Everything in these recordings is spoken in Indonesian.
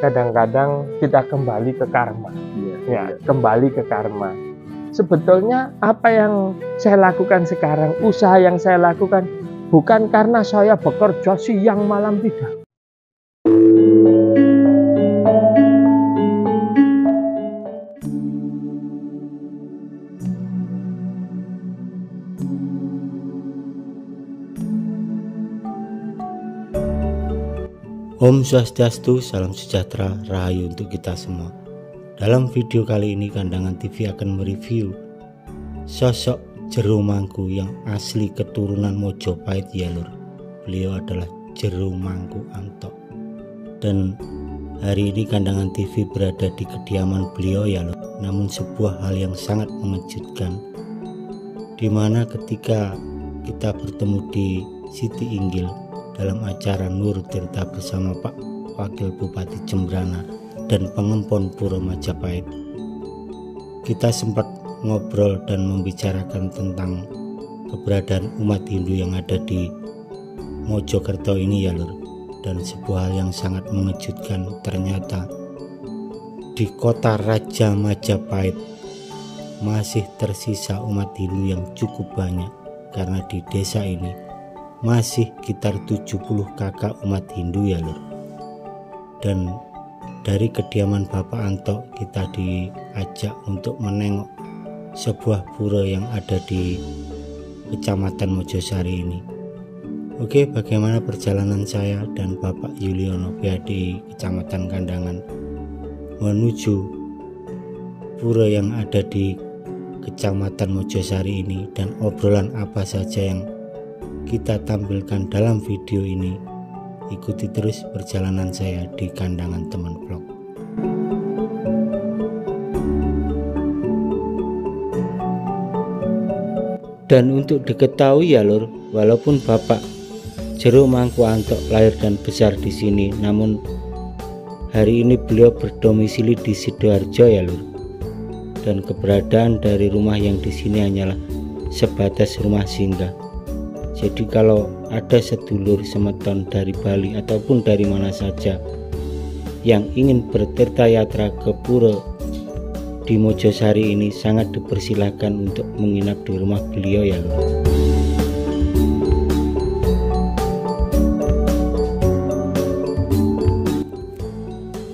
kadang-kadang kita kembali ke karma. Kembali ke karma. Sebetulnya apa yang saya lakukan sekarang, usaha yang saya lakukan, bukan karena saya bekerja siang malam, tidak. Om Swastiastu, salam sejahtera, rahayu untuk kita semua. Dalam video kali ini Kandangan TV akan mereview sosok Jero Mangku yang asli keturunan Mojopahit ya lur. Beliau adalah Jero Mangku Antok. Dan hari ini Kandangan TV berada di kediaman beliau ya lur. Namun sebuah hal yang sangat mengejutkan, dimana ketika kita bertemu di Siti Inggil dalam acara Nur Tirta bersama Pak Wakil Bupati Jembrana dan Pengempon Puro Majapahit, kita sempat ngobrol dan membicarakan tentang keberadaan umat Hindu yang ada di Mojokerto ini ya lur. Dan sebuah hal yang sangat mengejutkan, ternyata di kota Raja Majapahit masih tersisa umat Hindu yang cukup banyak, karena di desa ini masih sekitar 70 kakak umat Hindu ya lur. Dan dari kediaman Bapak Antok kita diajak untuk menengok sebuah pura yang ada di Kecamatan Mojosari ini. Oke, bagaimana perjalanan saya dan Bapak Yuliono PhD Kecamatan Kandangan menuju pura yang ada di Kecamatan Mojosari ini, dan obrolan apa saja yang kita tampilkan dalam video ini. Ikuti terus perjalanan saya di Kandangan Teman Vlog. Dan untuk diketahui ya lur, walaupun Bapak Jero Mangku Antok lahir dan besar di sini, namun hari ini beliau berdomisili di Sidoarjo ya lur. Dan keberadaan dari rumah yang di sini hanyalah sebatas rumah singgah. Jadi kalau ada sedulur semeton dari Bali ataupun dari mana saja yang ingin bertirta yatra ke pura di Mojosari ini, sangat dipersilahkan untuk menginap di rumah beliau ya lur.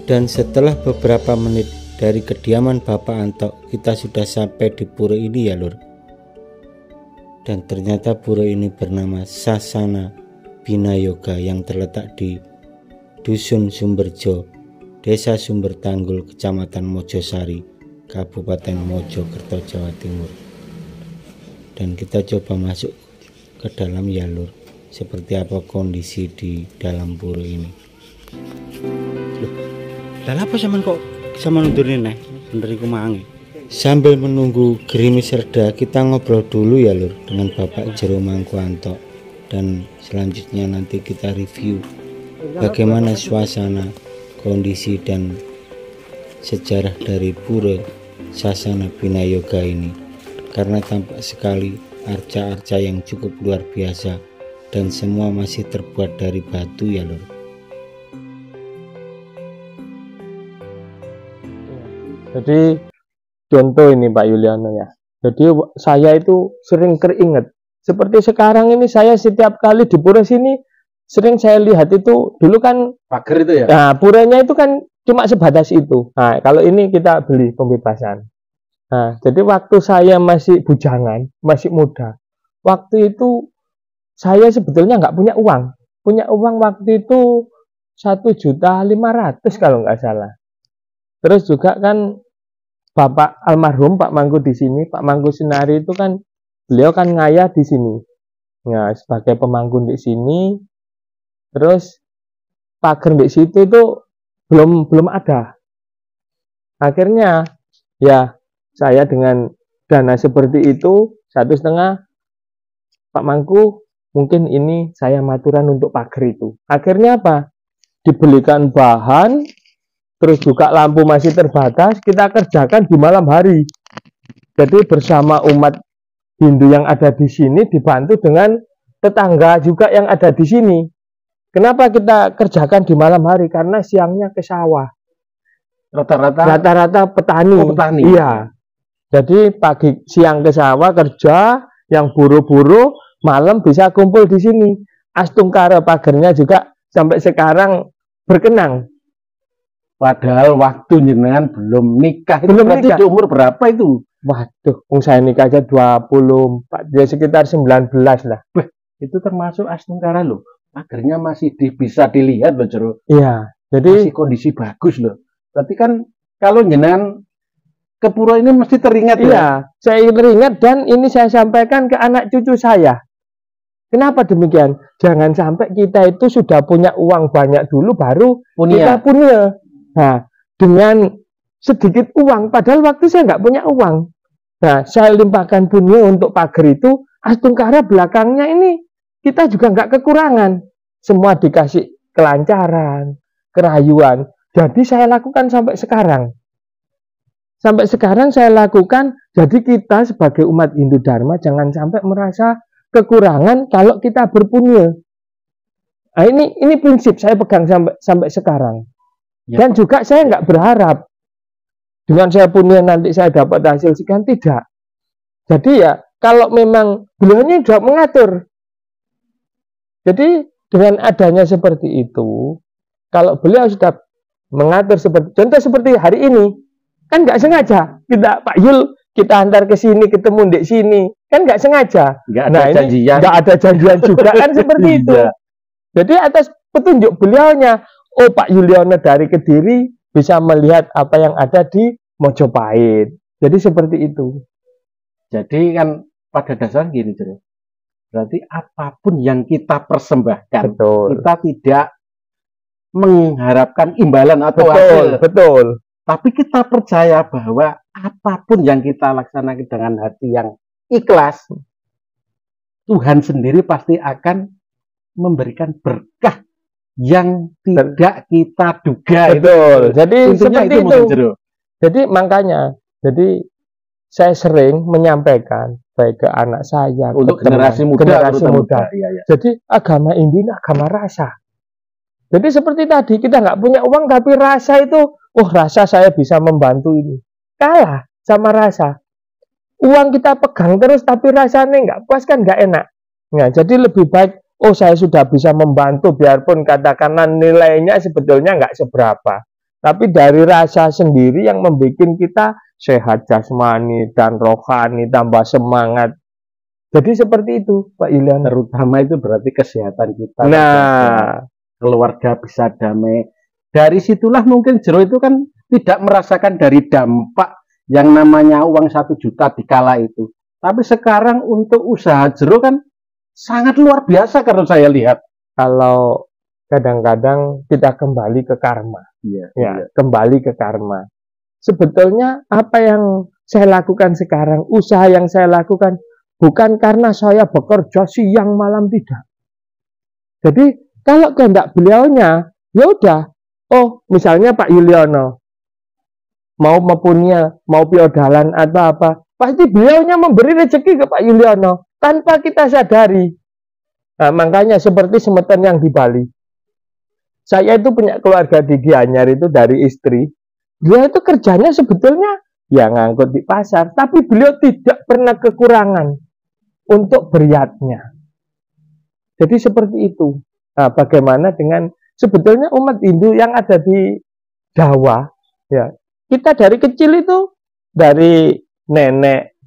Dan setelah beberapa menit dari kediaman Bapak Antok, kita sudah sampai di pura ini ya lur. Dan ternyata pura ini bernama Sasana Binayoga yang terletak di Dusun Sumberjo, Desa Sumbertanggul, Kecamatan Mojosari, Kabupaten Mojokerto, Jawa Timur. Dan kita coba masuk ke dalam ya lur, seperti apa kondisi di dalam pura ini. Loh, lalu apa zaman kok sama nundurin bener iku mangi. Sambil menunggu gerimis reda, kita ngobrol dulu ya lur dengan Bapak Jero Mangku Antok. Dan selanjutnya nanti kita review bagaimana suasana, kondisi dan sejarah dari pura Sasana Binayoga ini, karena tampak sekali arca-arca yang cukup luar biasa dan semua masih terbuat dari batu ya lur. Jadi contoh ini Pak Yuliono ya. Jadi saya itu sering teringat. Seperti sekarang ini saya setiap kali di pura sini sering saya lihat itu, dulu kan pagar itu ya. Nah, puranya itu kan cuma sebatas itu. Nah, kalau ini kita beli pembebasan. Nah, jadi waktu saya masih bujangan, masih muda, waktu itu saya sebetulnya nggak punya uang. Punya uang waktu itu 1.500.000 kalau nggak salah. Terus juga kan Bapak almarhum Pak Mangku di sini, Pak Mangku Sinari itu kan beliau kan ngayah di sini. Nah, sebagai pemangku di sini. Terus pagar di situ itu belum ada. Akhirnya ya saya dengan dana seperti itu 1,5, Pak Mangku mungkin ini saya maturan untuk pagar itu. Akhirnya apa? Dibelikan bahan. Terus juga lampu masih terbatas, kita kerjakan di malam hari. Jadi bersama umat Hindu yang ada di sini dibantu dengan tetangga juga yang ada di sini. Kenapa kita kerjakan di malam hari? Karena siangnya ke sawah. Rata-rata petani. Oh, petani. Iya. Jadi pagi siang ke sawah kerja, yang buru-buru malam bisa kumpul di sini. Astungkara pagernya juga sampai sekarang berkenang. Padahal waktu jenengan belum nikah. Belum berarti nikah. di umur berapa itu? Waduh, saya nikah aja 24, ya sekitar 19 lah. Itu termasuk astungkara loh. Pagernya masih bisa dilihat loh, Jero. Iya, Masih jadi kondisi bagus loh. Berarti kan kalau jenengan ke pura ini mesti teringat ya. iya, saya teringat dan ini saya sampaikan ke anak cucu saya. Kenapa demikian? Jangan sampai kita itu sudah punya uang banyak dulu baru kita punya. Nah, dengan sedikit uang, padahal waktu saya nggak punya uang. Nah, saya limpahkan punya untuk pagar itu, astungkara belakangnya ini kita juga nggak kekurangan. Semua dikasih kelancaran, kerayuan. Jadi saya lakukan sampai sekarang. Sampai sekarang saya lakukan, jadi kita sebagai umat Hindu Dharma jangan sampai merasa kekurangan kalau kita berpunya. Nah, ini prinsip saya pegang sampai sekarang. Ya, dan juga saya nggak berharap dengan saya punya nanti saya dapat hasil sekian, tidak. Jadi ya kalau memang beliaunya sudah mengatur. Jadi dengan adanya seperti itu, kalau beliau sudah mengatur contoh seperti hari ini, kan nggak sengaja kita Pak Yul kita antar ke sini ketemu di sini, kan nggak sengaja. Nggak ada janjian. Nggak ada janjian juga kan seperti itu. Jadi atas petunjuk beliaunya, oh Pak Yuliono dari Kediri bisa melihat apa yang ada di Mojopahit. Jadi seperti itu. Jadi kan pada dasarnya gini, Jero. Berarti apapun yang kita persembahkan, betul, kita tidak mengharapkan imbalan atau betul, hasil. Betul. Tapi kita percaya bahwa apapun yang kita laksanakan dengan hati yang ikhlas, Tuhan sendiri pasti akan memberikan berkah yang tidak kita duga. Betul. Jadi seperti itu. Jadi makanya, jadi saya sering menyampaikan baik ke anak saya, untuk ke generasi muda. Iya. Jadi agama ini agama rasa. Jadi seperti tadi kita nggak punya uang tapi rasa itu, oh rasa saya bisa membantu ini. Kalah sama rasa. Uang kita pegang terus tapi rasanya nggak puas kan nggak enak. Nah, jadi lebih baik, oh saya sudah bisa membantu biarpun katakanlah nilainya sebetulnya nggak seberapa. Tapi dari rasa sendiri yang membuat kita sehat jasmani dan rohani, tambah semangat. Jadi seperti itu, Pak Yulian. Terutama itu berarti kesehatan kita. Nah, keluarga bisa damai. Dari situlah mungkin Jero itu kan tidak merasakan dari dampak yang namanya uang 1 juta di kala itu. Tapi sekarang untuk usaha Jero kan sangat luar biasa kalau saya lihat. Kalau kadang-kadang kita kembali ke karma. Iya. Kembali ke karma. Sebetulnya apa yang saya lakukan sekarang, usaha yang saya lakukan bukan karena saya bekerja siang malam, tidak. Jadi kalau kehendak beliaunya, ya udah. Oh, misalnya Pak Yuliono mau mempunyai, mau piodalan atau apa, pasti beliaunya memberi rezeki ke Pak Yuliono tanpa kita sadari. Nah, makanya seperti semeton yang di Bali. Saya itu punya keluarga di Gianyar itu dari istri. Dia itu kerjanya sebetulnya ya ngangkut di pasar, tapi beliau tidak pernah kekurangan untuk beriatnya. Jadi seperti itu. Nah, bagaimana dengan sebetulnya umat Hindu yang ada di Jawa, ya kita dari kecil itu dari nenek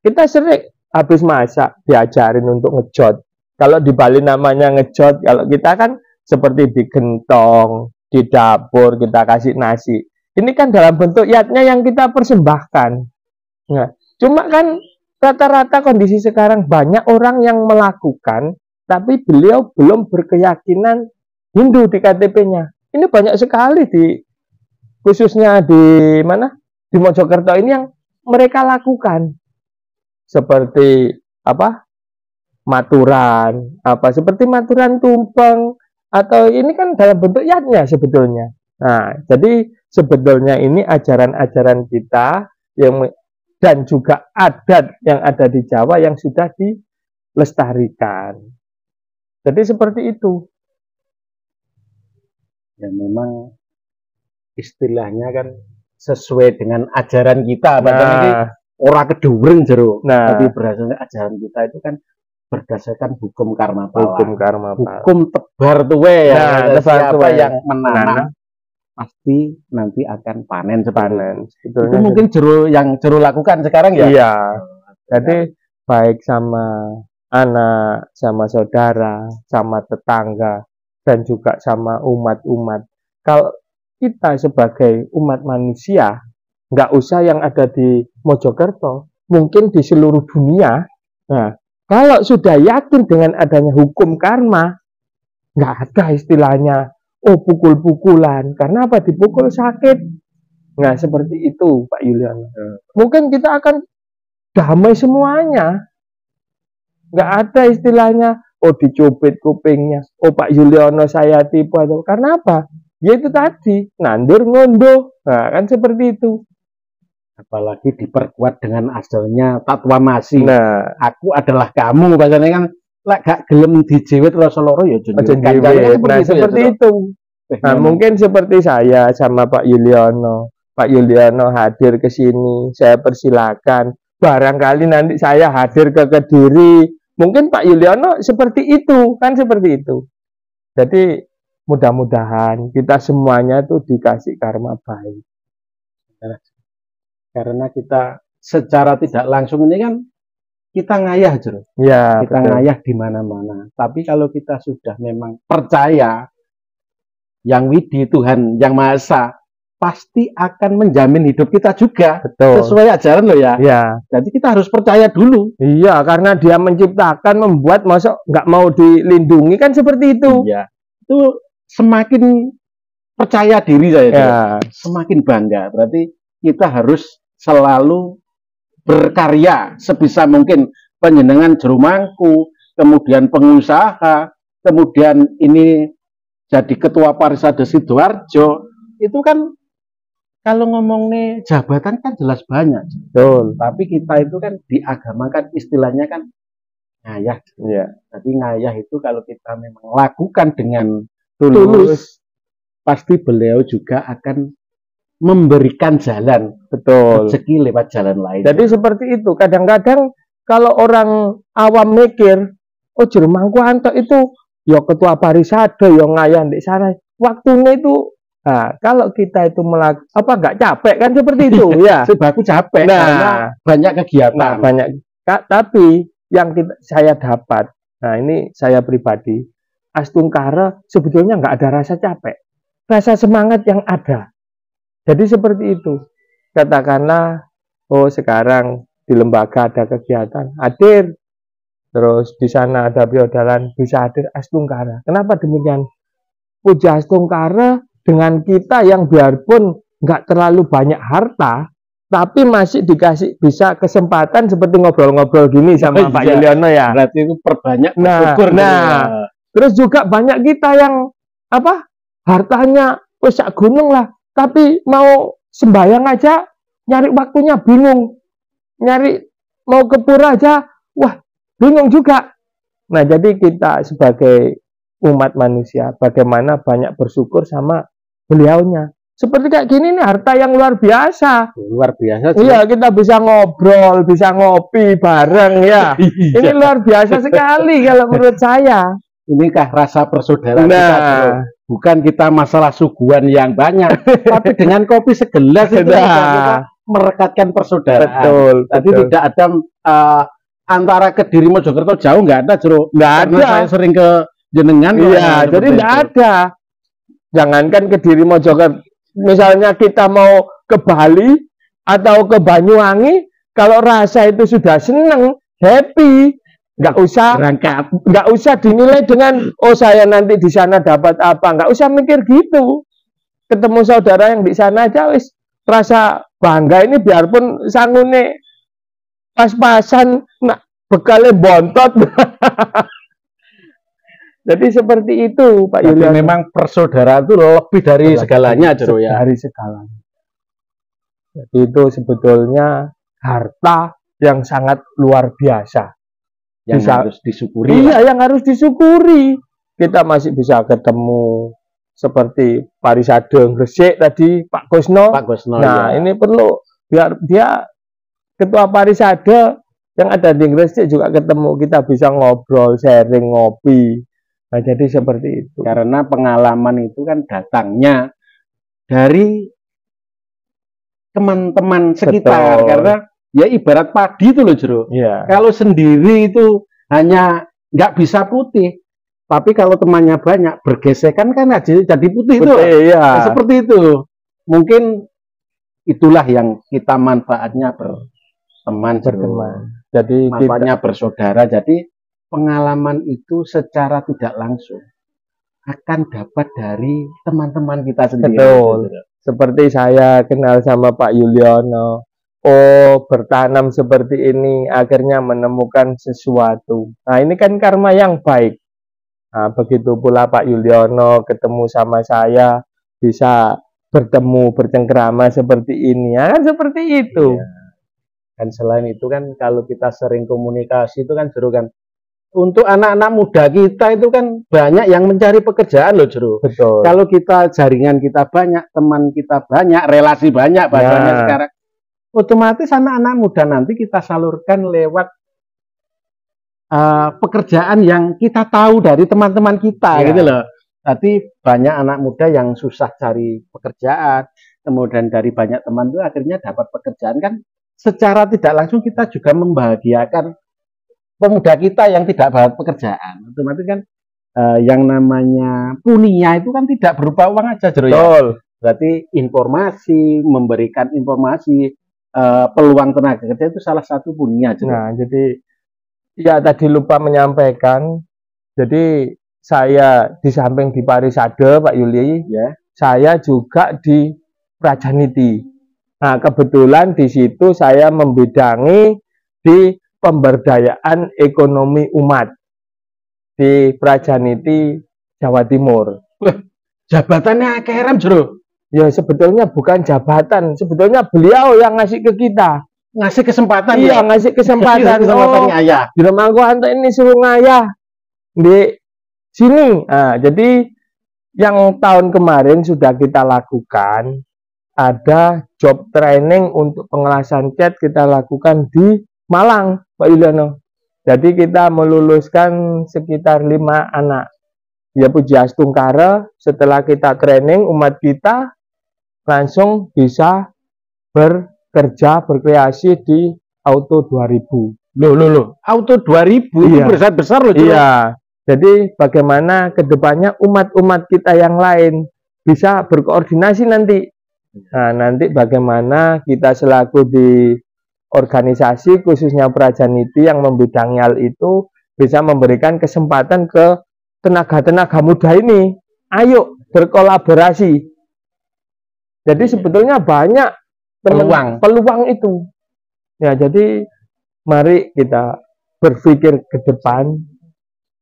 kita sering habis masak diajarin untuk ngejot. Kalau di Bali namanya ngejot, kalau kita kan seperti di gentong, di dapur kita kasih nasi. Ini kan dalam bentuk yatnya yang kita persembahkan. Nah, cuma kan rata-rata kondisi sekarang banyak orang yang melakukan, tapi beliau belum berkeyakinan Hindu di KTP-nya. Ini banyak sekali khususnya di mana? Di Mojokerto ini yang mereka lakukan. Seperti apa? Maturan, seperti maturan tumpeng, atau ini kan dalam bentuk yatnya sebetulnya. Nah, jadi sebetulnya ini ajaran-ajaran kita dan juga adat yang ada di Jawa yang sudah dilestarikan. Jadi seperti itu. Ya memang istilahnya kan sesuai dengan ajaran kita. Nah, Ora kedureng jero. nah, Tapi berdasarkan ajaran kita itu kan berdasarkan hukum karma pala. hukum karma Pak. Hukum tebar tuwe ya. Nah, tebar Siapa tuwe. yang menanam Menanam. pasti nanti akan panen Panen. itu mungkin yang jero lakukan sekarang ya. Iya. Jadi baik sama anak, sama saudara, sama tetangga, dan juga sama umat-umat. Kalau kita sebagai umat manusia, nggak usah yang ada di Mojokerto, mungkin di seluruh dunia. Nah, kalau sudah yakin dengan adanya hukum karma, nggak ada istilahnya, oh pukul-pukulan. Karena apa? Dipukul sakit. Nah, seperti itu Pak Yuliano. Mungkin kita akan damai semuanya. Nggak ada istilahnya, oh dicubit kupingnya, oh Pak Yuliano saya tipu. Atau karena apa? Ya itu tadi, nandur ngondo. Nah, kan seperti itu. Apalagi diperkuat dengan asalnya tatwamasi. Nah, Aku adalah kamu, bahasanya kan lek gak gelem dijewet rasa loro ya aja jiwit. Nah, seperti itu. Nah, mungkin seperti saya sama Pak Yuliano. Pak Yuliano hadir ke sini, saya persilakan. Barangkali nanti saya hadir ke Kediri, mungkin Pak Yuliano seperti itu, kan seperti itu. Jadi mudah-mudahan kita semuanya tuh dikasih karma baik. Karena kita secara tidak langsung ini kan kita ngayah Jero. Ya, Kita betul. ngayah di mana-mana. Tapi kalau kita sudah memang percaya yang widi Tuhan yang Maha Esa pasti akan menjamin hidup kita juga. Betul. Sesuai ajaran loh ya. Ya, Jadi kita harus percaya dulu. iya, karena dia menciptakan, membuat, masa nggak mau dilindungi kan seperti itu. Iya. Itu semakin percaya diri saya. Jero. Ya, Semakin bangga. Berarti kita harus selalu berkarya sebisa mungkin. Penjenengan jero mangku, kemudian pengusaha, kemudian ini jadi ketua Parisade Sidoarjo, itu kan kalau ngomong nih jabatan kan jelas banyak. betul. Tapi kita itu kan diagamakan istilahnya kan ngayah. Ya, Jadi ngayah itu kalau kita memang lakukan dengan tulus. pasti beliau juga akan memberikan jalan, Betul. rezeki lewat jalan lain. Jadi seperti itu. Kadang-kadang kalau orang awam mikir, oh jero mangku antok itu ya ketua Parisade yang ngayah di sana. Waktunya itu, nah, kalau kita itu nggak capek kan seperti itu ya. Sebab aku capek Nah, karena banyak kegiatan. nah banyak. Tapi yang saya dapat, nah ini saya pribadi, Astungkara sebetulnya nggak ada rasa capek, rasa semangat yang ada. Jadi seperti itu. Katakanlah, oh sekarang di lembaga ada kegiatan, hadir. Terus di sana ada biodalan, bisa hadir Astungkara. Kenapa demikian? Puja Astungkara dengan kita yang biarpun nggak terlalu banyak harta, tapi masih dikasih bisa kesempatan seperti ngobrol-ngobrol gini sama Pak Yuliano ya. Berarti itu perbanyak Nah, bersyukur. terus juga banyak kita yang apa hartanya wis sak gunung lah, tapi mau sembahyang aja nyari waktunya bingung, nyari mau ke pura aja, wah bingung juga. Nah, jadi kita sebagai umat manusia, bagaimana banyak bersyukur sama beliaunya. Seperti kayak gini nih, harta yang luar biasa. Luar biasa. Iya, kita bisa ngobrol, bisa ngopi bareng ya. Ini luar biasa sekali kalau menurut saya. Inikah rasa persaudaraan kita, Bro? Bukan kita masalah suguhan yang banyak, tapi dengan kopi segelas itu kita merekatkan persaudaraan. Betul. Tapi tidak ada antara Kediri Mojokerto jauh nggak ada, Jero. Nggak Karena ada. saya sering ke jenengan. Iya, jadi nggak ada. Jangankan Kediri Mojokerto, misalnya kita mau ke Bali atau ke Banyuwangi, kalau rasa itu sudah seneng, happy, nggak usah berangkat, nggak usah dinilai dengan oh saya nanti di sana dapat apa, nggak usah mikir gitu. Ketemu saudara yang di sana aja wis rasa bangga ini, biarpun sangune pas-pasan, nah, bekalnya bontot. Jadi seperti itu Pak Yuliano. Memang persaudaraan itu lebih dari segalanya, Jero ya. Dari segalanya. Jadi itu sebetulnya harta yang sangat luar biasa. Yang harus disyukuri. Iya, yang harus disyukuri. Kita masih bisa ketemu seperti Parisade Gresik tadi Pak Kusno. Pak Kusno. Nah, ya. ini perlu biar dia ketua Parisade yang ada di Gresik juga ketemu, kita bisa ngobrol, sharing, ngopi. Nah, jadi seperti itu. Karena pengalaman itu kan datangnya dari teman-teman sekitar. Betul. Karena ya ibarat padi itu loh, Jero. Ya. Kalau sendiri itu hanya nggak bisa putih. Tapi kalau temannya banyak, bergesekan kan jadi putih itu. Iya. Nah, seperti itu. Mungkin itulah yang kita manfaatnya berteman. Jadi manfaatnya bersaudara. Jadi pengalaman itu secara tidak langsung akan dapat dari teman-teman kita sendiri. Betul. Seperti saya kenal sama Pak Yuliono. Oh, bertanam seperti ini akhirnya menemukan sesuatu. Nah, ini kan karma yang baik. Nah, begitu pula Pak Yuliono ketemu sama saya, bisa bertemu, bercengkrama seperti ini. Ya, kan seperti itu. Ya. Dan selain itu kan kalau kita sering komunikasi itu kan Jero kan, untuk anak-anak muda kita itu kan banyak yang mencari pekerjaan loh, Jero. Betul. Kalau kita jaringan kita banyak, teman kita banyak, relasi banyak bahasanya sekarang, otomatis anak-anak muda nanti kita salurkan lewat pekerjaan yang kita tahu dari teman-teman kita, gitu loh. Tadi banyak anak muda yang susah cari pekerjaan, kemudian dari banyak teman itu akhirnya dapat pekerjaan, kan secara tidak langsung kita juga membahagiakan pemuda kita yang tidak dapat pekerjaan. Otomatis kan yang namanya punia itu kan tidak berupa uang aja, Jero, ya. Berarti informasi, memberikan informasi, peluang tenaga kerja itu salah satu punia, Jero. Nah, jadi ya tadi lupa menyampaikan. Jadi saya di samping di Parisade Pak Yuli, ya, saya juga di Prajaniti. Nah, kebetulan di situ saya membidangi di pemberdayaan ekonomi umat di Prajaniti, Jawa Timur. Jabatannya keren, Jero. Ya sebetulnya bukan jabatan, sebetulnya beliau yang ngasih ke kita. Ngasih kesempatan. Iya, ngasih kesempatan. Kesempatan ngayah. Di rumahku Anto ini suruh ngayah di sini. Nah, jadi yang tahun kemarin sudah kita lakukan, ada job training untuk pengelasan cat kita lakukan di Malang, Pak Yuliono. Jadi kita meluluskan sekitar 5 anak. Ya Pujiastu Kara, setelah kita training umat kita langsung bisa bekerja, berkreasi di Auto 2000. Loh. Auto 2000 Iya. itu besar loh. Iya. Jadi bagaimana kedepannya umat-umat kita yang lain bisa berkoordinasi nanti. Nah, nanti bagaimana kita selaku di organisasi khususnya Prajaniti yang membidangi hal itu bisa memberikan kesempatan ke tenaga-tenaga muda ini. Ayo berkolaborasi. Jadi sebetulnya banyak peluang itu. Ya, jadi mari kita berpikir ke depan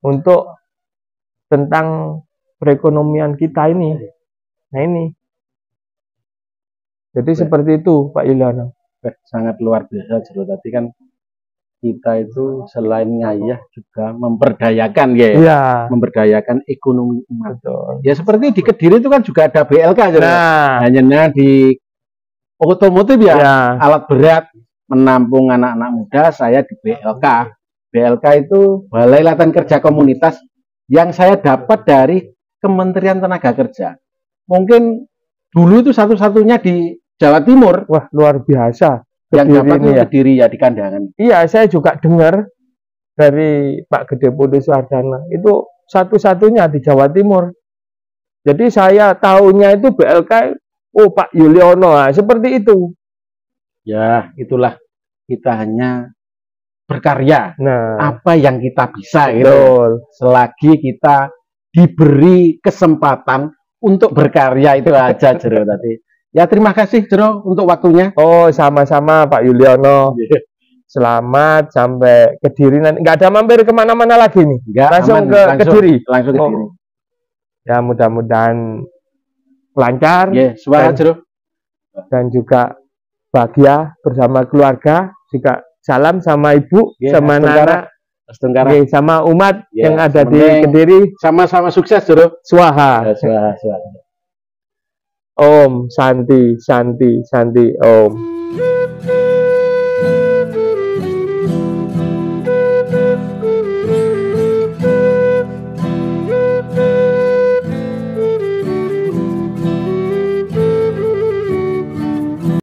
untuk tentang perekonomian kita ini. Nah, ini. Jadi seperti itu, Pak Yuliono. Sangat luar biasa, Jero. Tadi kan kita itu selain ngayah juga memberdayakan, ya. Iya. Memberdayakan ekonomi umat. Betul. Ya seperti di Kediri itu kan juga ada BLK, Jero. Nah, hanya di otomotif ya, ya. alat berat menampung anak-anak muda, saya di BLK. BLK itu Balai Latihan Kerja Komunitas yang saya dapat dari Kementerian Tenaga Kerja. Mungkin dulu itu satu-satunya di Jawa Timur. Wah, luar biasa. Yang dapat itu ya. Kediri ya, di Kandangan. Iya, saya juga dengar dari Pak Gede Putu Suardana. Itu satu-satunya di Jawa Timur. Jadi saya tahunya itu BLK, oh Pak Yuliono, nah, seperti itu. Ya, itulah kita hanya berkarya. Nah, apa yang kita bisa, betul. Gitu. Selagi kita diberi kesempatan untuk berkarya, itu aja, Jero, tadi. Ya, terima kasih, Jero, untuk waktunya. Oh, sama-sama Pak Yuliono. Selamat sampai Kediri. Nanti nggak ada mampir kemana-mana lagi nih. Nggak, langsung aman, ke Kediri. Langsung ke Kediri. Ya, mudah-mudahan lancar. Semangat, Jero. Dan juga bahagia bersama keluarga. Juga salam sama ibu, sama anak-anak. Astungkara. Oke, sama umat Ya, yang ada di sementing. Kediri. Sama-sama sukses, Jero. Swaha. Suara. Om Santi Santi Santi Om.